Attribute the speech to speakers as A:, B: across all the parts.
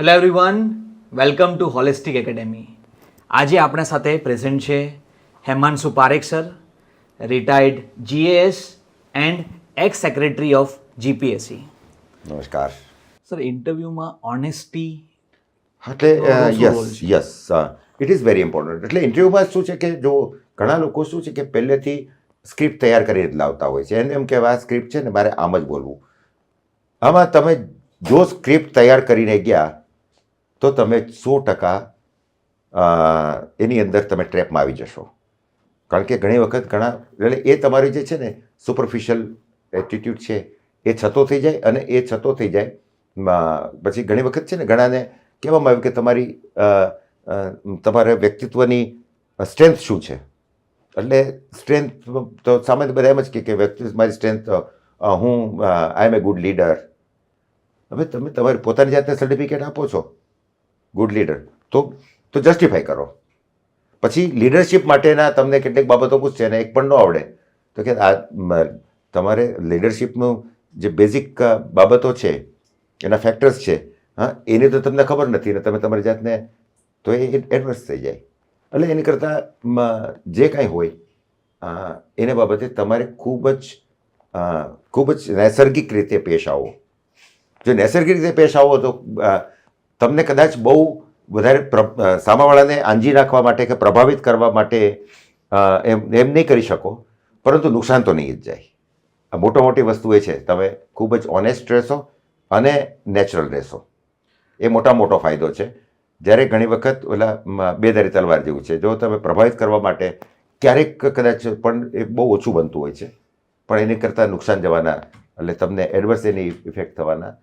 A: Hello everyone, welcome to holistic academy. આજે આપણા સાથે પ્રેઝન્ટ છે Hemanshu Parekh sir, retired GAS and x secretary of GPSC.
B: નમસ્કાર.
A: સર, ઇન્ટરવ્યૂમાં ઓનેસ્ટી
B: એટલે yes it is very important. એટલે ઇન્ટરવ્યૂમાં શું છે કે જો ઘણા લોકો શું છે કે પહેલેથી સ્ક્રિપ્ટ તૈયાર કરીને જ લાવતા હોય છે, એને એમ કે આ સ્ક્રિપ્ટ છે ને મારે આમ જ બોલવું. આમાં તમે જો સ્ક્રિપ્ટ તૈયાર કરીને ગયા તો તમે 100% એની અંદર તમે ટ્રેપમાં આવી જશો. કારણ કે ઘણી વખત એટલે એ તમારી જે છે ને સુપરફિશિયલ એટીટ્યૂડ છે એ છતો થઈ જાય, અને એ છતો થઈ જાય પછી ઘણી વખત છે ને ઘણાને કહેવામાં આવ્યું કે તમારા વ્યક્તિત્વની સ્ટ્રેન્થ શું છે. એટલે સ્ટ્રેન્થ તો સામાન્ય બધા એમ જ કે વ્યક્તિ મારી સ્ટ્રેન્થ હું આઈ એમ એ ગુડ લીડર. હવે તમે તમારી પોતાની જાતને સર્ટિફિકેટ આપો છો ગુડ લીડર, તો જસ્ટિફાઈ કરો. પછી લીડરશિપ માટેના તમને કેટલીક બાબતો પૂછશે અને એક પણ ન આવડે તો કે આ તમારે લીડરશિપનું જે બેઝિક બાબતો છે, એના ફેક્ટર્સ છે, એની તો તમને ખબર નથી ને તમે તમારી જાતને, તો એ એડવર્સ થઈ જાય. એટલે એની કરતાં જે કાંઈ હોય એને બાબતે તમારે ખૂબ જ નૈસર્ગિક રીતે પેશ આવો. જો નૈસર્ગિક રીતે પેશ આવો તો તમને કદાચ બહુ વધારે સામાવાળાને આંજી નાખવા માટે કે પ્રભાવિત કરવા માટે એમ નહીં કરી શકો, પરંતુ નુકસાન તો નહીં જ જાય. આ મોટી વસ્તુ એ છે, તમે ખૂબ જ ઓનેસ્ટ રહેશો અને નેચરલ રહેશો, એ મોટો ફાયદો છે. જ્યારે ઘણી વખત બેધારી તલવાર જેવું છે, જો તમે પ્રભાવિત કરવા માટે ક્યારેક કદાચ પણ એ બહુ ઓછું બનતું હોય છે, પણ એની કરતાં નુકસાન જવાના, એટલે તમને એડવર્સ એની ઇફેક્ટ થવાના,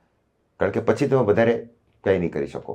B: કારણ કે પછી તમે વધારે કંઈ નહીં કરી શકો.